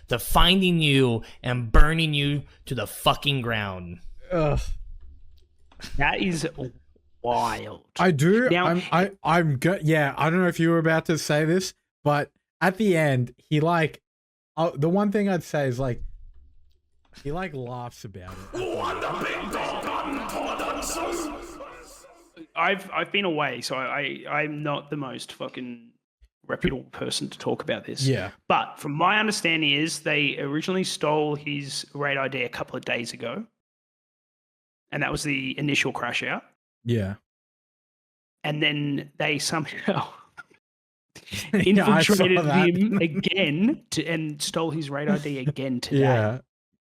to finding you and burning you to the fucking ground. Ugh. That is wild. I do. Now, I'm good. Yeah, I don't know if you were about to say this, but at the end, he like, the one thing I'd say is like, he like laughs about it. I've been away, so I'm not the most fucking reputable person to talk about this. Yeah. But from my understanding is they originally stole his raid ID a couple of days ago. And that was the initial crash out. Yeah. And then they somehow Yeah, I saw infiltrated that. him again and stole his raid ID again today. Yeah.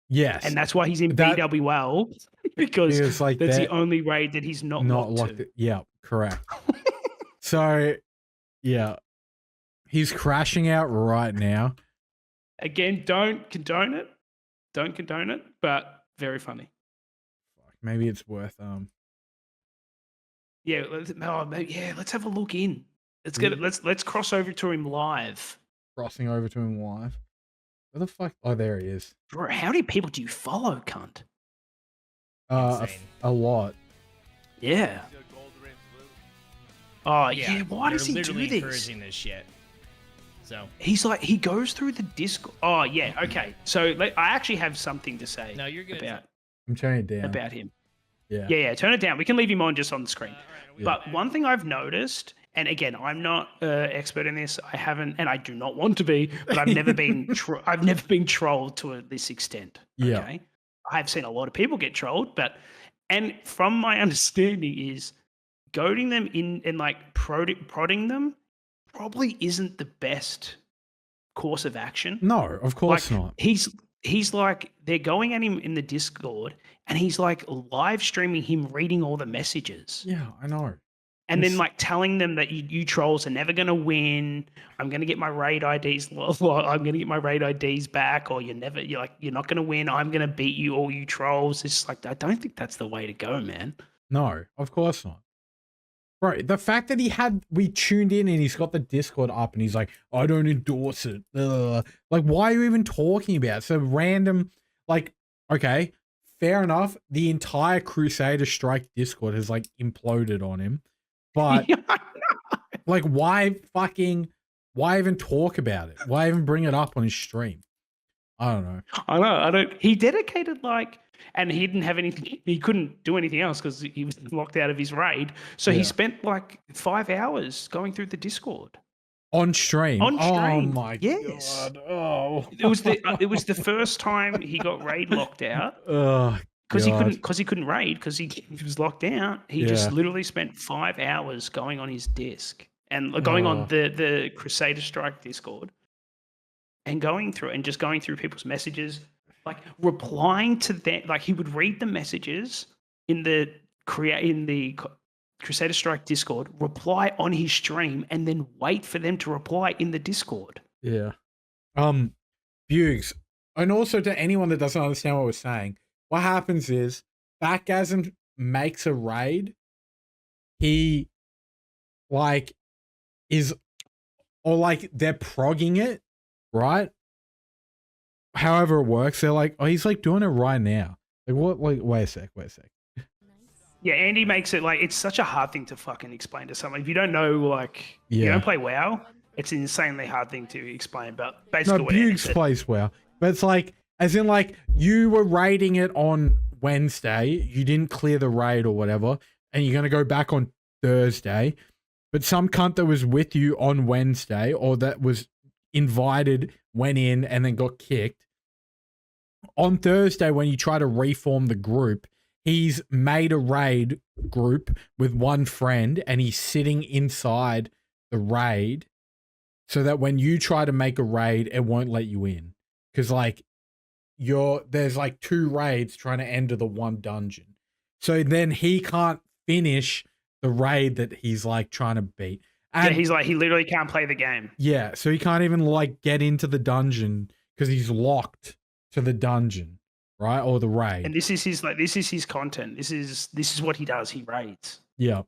Yes. And that's why he's in That- BWL, because It's like that's the that- only raid that he's not locked to. Yeah, correct. So, yeah, he's crashing out right now. Again, don't condone it. Don't condone it, but very funny. Maybe it's worth Yeah, let's have a look in. Let's get it. Let's cross over to him live. crossing over to him live. Where the fuck? Oh, there he is. Bro, how many people do you follow, cunt? Insane. A lot. Yeah. Oh yeah. Why they're does he do literally this? encouraging this shit. So He's like, he goes through the Discord. Oh yeah. Okay. So I actually have something to say. no, you're good. I'm turning it down. About him. Yeah. Yeah. Turn it down. We can leave him on just on the screen. Alright, But one thing I've noticed, and again, I'm not expert in this. I haven't, and I do not want to be. But I've never been. I've never been trolled to this extent. Yeah. Okay? I've seen a lot of people get trolled, and from my understanding is, goading them in and like prodding them probably isn't the best course of action. No, of course Like, not. He's like, they're going at him in the Discord, and he's like live streaming him reading all the messages. Yeah, I know. And then like telling them that you trolls are never going to win. I'm going to get my raid IDs. I'm going to get my raid IDs back, or you're not going to win. I'm going to beat you, all you trolls. It's like, I don't think that's the way to go, man. No, of course not. Bro, the fact that we tuned in and he's got the Discord up and he's like, I don't endorse it. Ugh. Like, why are you even talking about it? So random, like, okay, fair enough. The entire Crusader Strike Discord has like imploded on him. But like, why even talk about it? Why even bring it up on his stream? I don't know. I don't. He dedicated and he didn't have anything. He couldn't do anything else because he was locked out of his raid. So he spent like 5 hours going through the Discord on stream. On Oh stream, my yes. god. Oh. It was the first time he got raid locked out. Ugh. Because he couldn't raid because he was locked out. He just literally spent 5 hours going on his disc and going on the Crusader Strike Discord and going through people's messages, like replying to them. Like he would read the messages in the Crusader Strike Discord, reply on his stream, and then wait for them to reply in the Discord. Yeah. Bugs. And also to anyone that doesn't understand what we're saying, what happens is Batgasm makes a raid. He they're progging it, right? However it works, they're like, oh, he's like doing it right now. Like what? Like wait a sec. Yeah, Andy makes it like it's such a hard thing to fucking explain to someone. If you don't know, like you don't play WoW, it's an insanely hard thing to explain. But basically, what Andy Bugs said, plays WoW, but it's like, as in like you were raiding it on Wednesday, you didn't clear the raid or whatever, and you're gonna go back on Thursday, but some cunt that was with you on Wednesday or that was invited went in and then got kicked. On Thursday, when you try to reform the group, he's made a raid group with one friend and he's sitting inside the raid so that when you try to make a raid, it won't let you in. Because like there's like 2 raids trying to enter the one dungeon. So then he can't finish the raid that he's like trying to beat. And he's like, he literally can't play the game. yeah, so he can't even like get into the dungeon because he's locked to the dungeon, right? Or the raid. And this is his content. This is what he does. He raids. Yeah.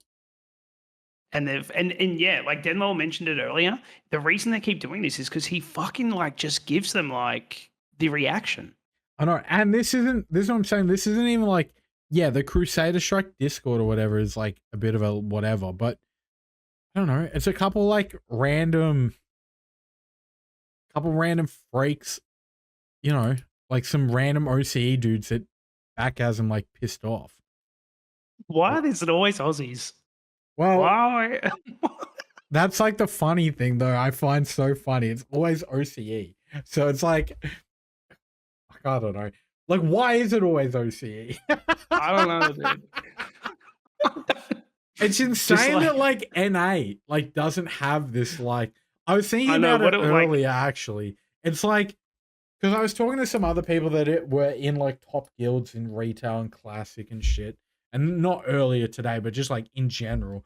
And yeah, like Denlow mentioned it earlier. The reason they keep doing this is because he fucking like just gives them like the reaction. I know, and this is what I'm saying. This isn't even like, yeah, the Crusader Strike Discord or whatever is like a bit of a whatever, but I don't know. It's a couple random freaks, you know, like some random OCE dudes that Batgasm like pissed off. Why is it always Aussies? Well, why? That's like the funny thing though. I find so funny. It's always OCE. So it's like, I don't know. Like, why is it always OCE? I don't know, dude. It's insane that like NA like doesn't have this like. I was thinking about it earlier actually. It's like, because I was talking to some other people that were in like top guilds in retail and classic and shit, and not earlier today, but just like in general.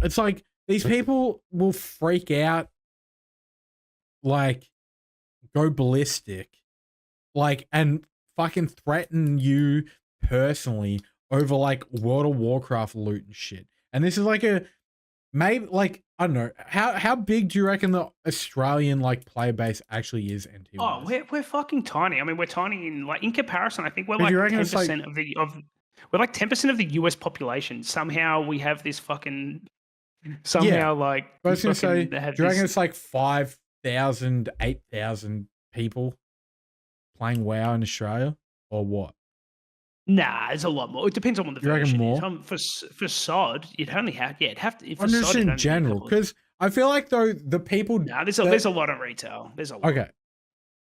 It's like these people will freak out, like go ballistic, like, and fucking threaten you personally over like World of Warcraft loot and shit. And this is like maybe like, I don't know, how big do you reckon the Australian like player base actually is? NT? Oh, we're fucking tiny. I mean, we're tiny in comparison. I think we're like 10% we're like 10% of the US population. Somehow we have this fucking like. I was gonna say, do you reckon it's like 5,000, 8,000 people playing WoW in Australia, or what? Nah, there's a lot more. It depends on what the version is. For SOD, you'd only have it'd have to. I'm just in general, because I feel like though the people. Nah, there's a lot of retail. There's a lot. Okay,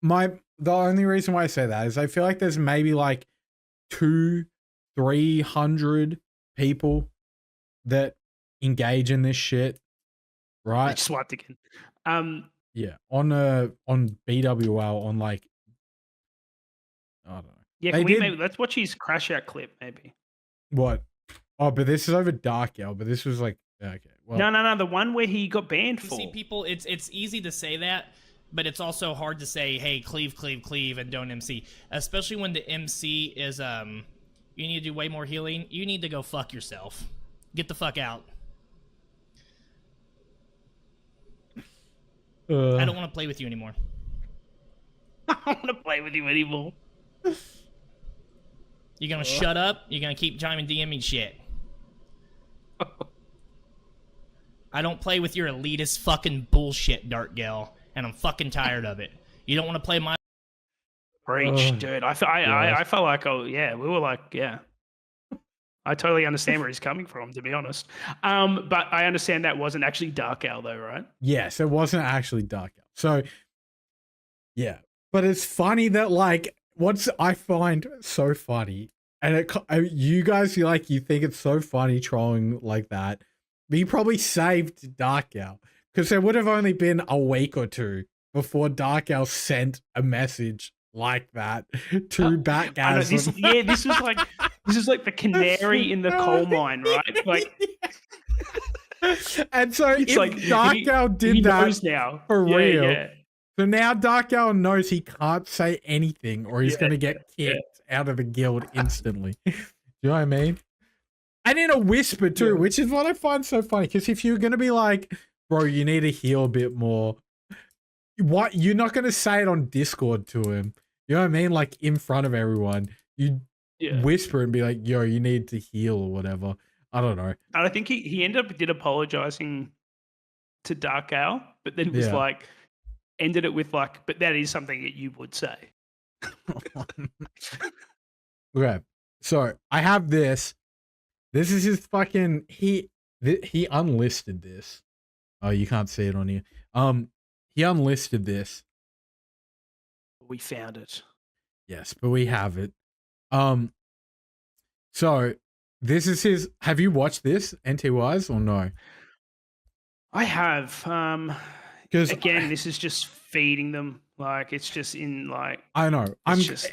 the only reason why I say that is I feel like there's maybe like 200-300 people that engage in this shit, right? I swiped again. Yeah, on BWL on like, I don't know. Yeah, let's watch his crash out clip, maybe. What? Oh, but this is over Dark L, but this was like, okay. Well, no, the one where he got banned for. See, people, it's easy to say that, but it's also hard to say, hey, cleave, and don't MC. Especially when the MC is, you need to do way more healing. You need to go fuck yourself. Get the fuck out. I don't want to play with you anymore. I don't want to play with you anymore. You're gonna shut up? You're gonna keep chiming DMing shit? I don't play with your elitist fucking bullshit, Dark Gal, and I'm fucking tired of it. You don't want to play my... Preach, dude. I felt like, we were like, yeah. I totally understand where he's coming from, to be honest. But I understand that wasn't actually Dark Owl, though, right? Yes, it wasn't actually Dark Owl. So, yeah. But it's funny that, like, I find so funny, and you guys, you think it's so funny trolling like that, but you probably saved Dark Owl, because there would have only been a week or two before Dark Owl sent a message like that to Batgasm. This is like the canary in the coal mine, right? Like, and so it's if like, Dark Owl did that now. For real. Yeah. So now Dark Owl knows he can't say anything or he's going to get kicked out of the guild instantly. Do you know what I mean? And in a whisper too, which is what I find so funny. Because if you're going to be like, bro, you need to heal a bit more. What? You're not going to say it on Discord to him. You know what I mean? Like in front of everyone. You whisper and be like, yo, you need to heal or whatever. I don't know. And I think he ended up apologizing to Dark Owl, but then was like, ended it with like, but that is something that you would say. Okay, so I have this. This is his fucking he unlisted this. Oh, you can't see it on here. He unlisted this. We found it. Yes, but we have it. So this is his. Have you watched this, NT-wise, or no? I have. Because again, this is just feeding them. Like it's just in like. I know.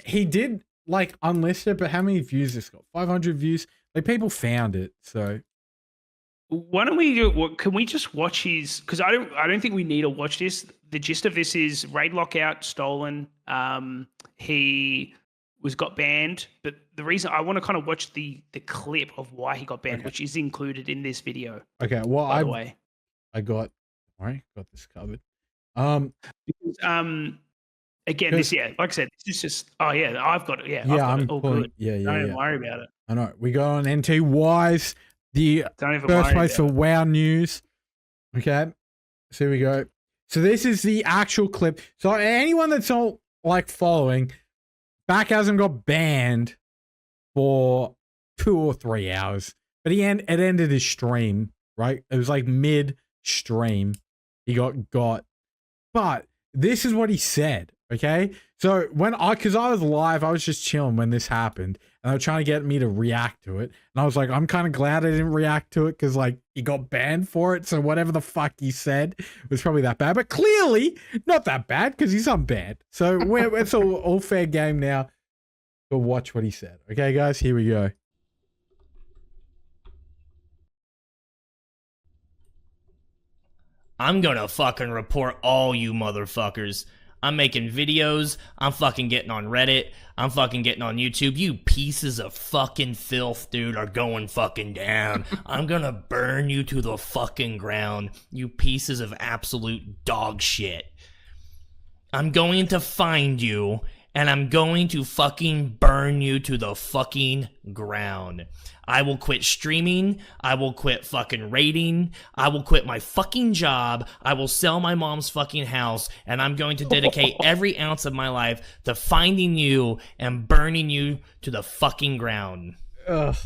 He did like unlist it, but how many views this got? 500 views. Like people found it. So why don't we do? Can we just watch his? Because I don't think we need to watch this. The gist of this is raid lockout stolen. He got banned, but the reason I want to kind of watch the clip of why he got banned, which is included in this video. Okay. Well, by the way, I got this covered. because, Again, this, like I said, this is just, I've got it. Yeah, Yeah, I've got I'm it all pulling, good. yeah, Don't even yeah. worry about it. I know. We got on NTY's, the Don't even first worry place for about it. WoW News. Okay. So here we go. So this is the actual clip. So anyone that's not like following, Batgasm got banned for 2 or 3 hours. But it ended his stream, right? It was like mid-stream. He got. But this is what he said, okay? So because I was live, I was just chilling when this happened. And they were trying to get me to react to it. And I was like, I'm kind of glad I didn't react to it because, like, he got banned for it. So whatever the fuck he said was probably that bad. But clearly, not that bad because he's unbanned. So it's all fair game now. Go watch what he said. Okay, guys, here we go. I'm gonna fucking report all you motherfuckers. I'm making videos. I'm fucking getting on Reddit. I'm fucking getting on YouTube. You pieces of fucking filth, dude, are going fucking down. I'm gonna burn you to the fucking ground. You pieces of absolute dog shit. I'm going to find you, and I'm going to fucking burn you to the fucking ground. I will quit streaming. I will quit fucking raiding. I will quit my fucking job. I will sell my mom's fucking house, and I'm going to dedicate every ounce of my life to finding you and burning you to the fucking ground. Ugh.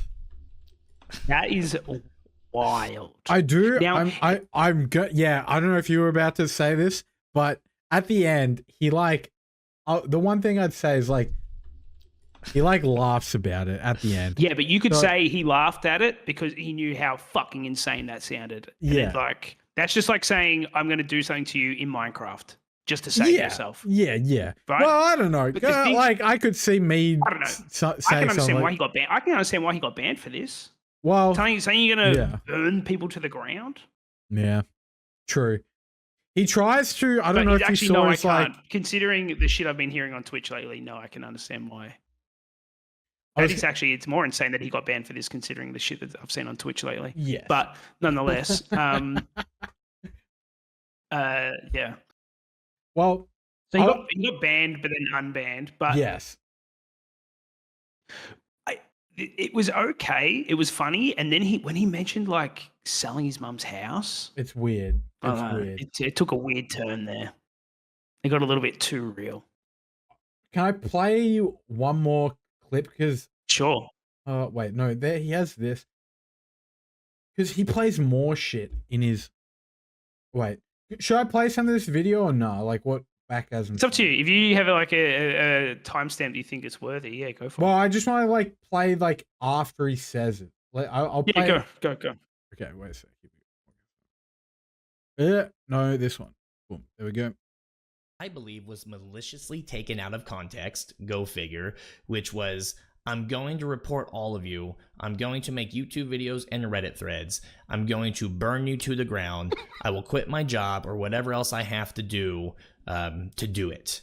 That is wild. I do. Now, I'm good. Yeah, I don't know if you were about to say this, but at the end, he like, the one thing I'd say is like, he like laughs about it at the end. Yeah, but you could say he laughed at it because he knew how fucking insane that sounded. And Yeah. like, that's just like saying, I'm going to do something to you in Minecraft just to save yourself. Yeah, yeah. Right? Well, I don't know. Like, I could see me. I don't know. Say I can understand why like, he got banned. I can understand why he got banned for this. well, Saying you're going to burn people to the ground. Yeah, true. He tries to. I don't know if you saw his like. Considering the shit I've been hearing on Twitch lately, no, I can understand why. It's more insane that he got banned for this, considering the shit that I've seen on Twitch lately. Yeah. But nonetheless, yeah. Well, so he got banned, but then unbanned. But yes, it was okay. It was funny, and then when he mentioned like selling his mum's house, it's weird. It's weird. It took a weird turn there. It got a little bit too real. Can I play you one more clip? Because sure. Wait, no. There he has this. Because he plays more shit in his. Wait, should I play some of this video or no? Like what Batgasm? It's up to you. If you have like a timestamp you think it's worthy, yeah, go for it. Well, I just want to like play like after he says it. Like I'll play. Go. Okay, wait a sec. Yeah, no, this one. Boom. There we go. I believe was maliciously taken out of context, go figure, which was, I'm going to report all of you. I'm going to make YouTube videos and Reddit threads. I'm going to burn you to the ground. I will quit my job or whatever else I have to do it.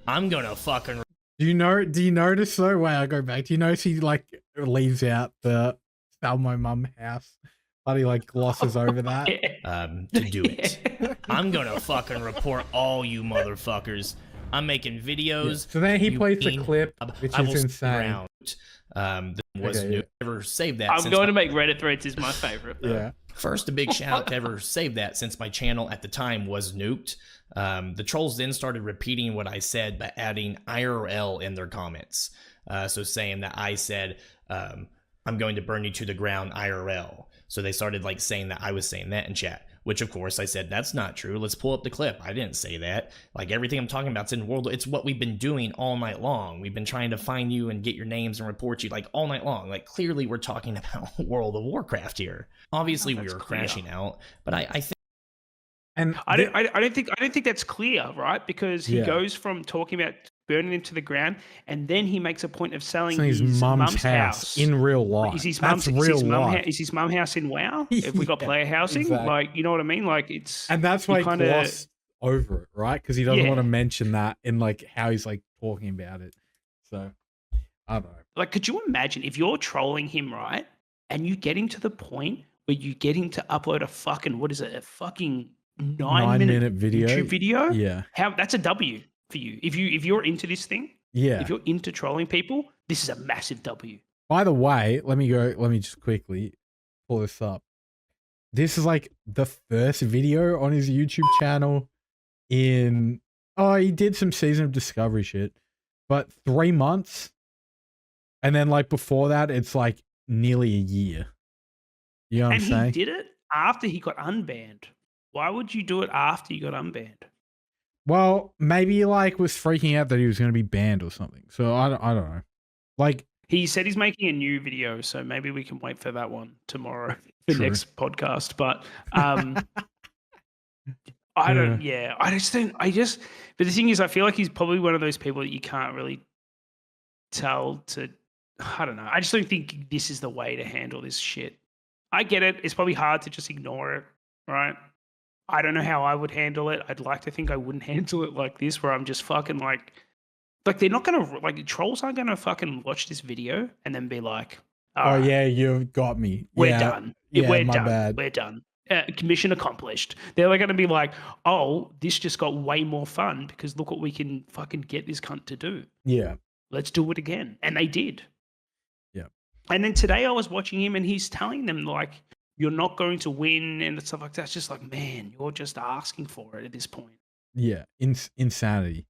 I'm gonna fucking... Do you notice though? Wait, I'll go back. Do you notice he like leaves out the sell my mum house? But he like glosses over that. To do it. I'm gonna fucking report all you motherfuckers. I'm making videos. Yeah. So then he plays the clip, which is insane. Never saved that. I'm going to make Reddit threads is my favorite. Yeah. First, a big shout out to ever saved that, since my channel at the time was nuked. The trolls then started repeating what I said by adding IRL in their comments. So saying that I said, I'm going to burn you to the ground IRL. So they started like saying that I was saying that in chat, which of course I said, that's not true. Let's pull up the clip. I didn't say that. Like everything I'm talking about is in World. It's what we've been doing all night long. We've been trying to find you and get your names and report you like all night long. Like clearly we're talking about World of Warcraft here. Obviously we were crashing out, but I think. And I don't think that's clear, right? Because he goes from talking about burning him to the ground, and then he makes a point of selling his mum's house in real life. Is his mum house in WoW? If we got player housing, exactly. Like you know what I mean? Like it's and that's why he glossed over it, right? Because he doesn't want to mention that in like how he's like talking about it. So I don't know. Like, could you imagine if you're trolling him, right? And you get him to the point where you get him to upload a fucking 9-minute video. YouTube video? Yeah. That's a W. for you. If you're into this thing, Yeah. if you're into trolling people, this is a massive W. By the way, let me just quickly pull this up. This is like the first video on his YouTube channel in, he did some Season of Discovery shit, but 3 months. And then like before that, it's like nearly a year. You know what I'm saying? And he did it after he got unbanned. Why would you do it after you got unbanned? Well, maybe he like was freaking out that he was going to be banned or something. So I don't know. Like, he said he's making a new video, so maybe we can wait for that one tomorrow, the True. next podcast. But I don't. Yeah, I just don't. But the thing is, I feel like he's probably one of those people that you can't really tell to. I don't know. I just don't think this is the way to handle this shit. I get it. It's probably hard to just ignore it, right? I don't know how I would handle it. I'd like to think I wouldn't handle it like this, where I'm just fucking like they're not gonna like trolls aren't gonna fucking watch this video and then be like, oh yeah, you've got me. We're yeah, done. Yeah, we're my done. bad. We're done. Commission accomplished. They're going to be like, oh, this just got way more fun because look what we can fucking get this cunt to do. Yeah. Let's do it again. And they did. Yeah. And then today I was watching him and he's telling them like, you're not going to win and stuff like that. It's just like, man, you're just asking for it at this point. Yeah. Insanity.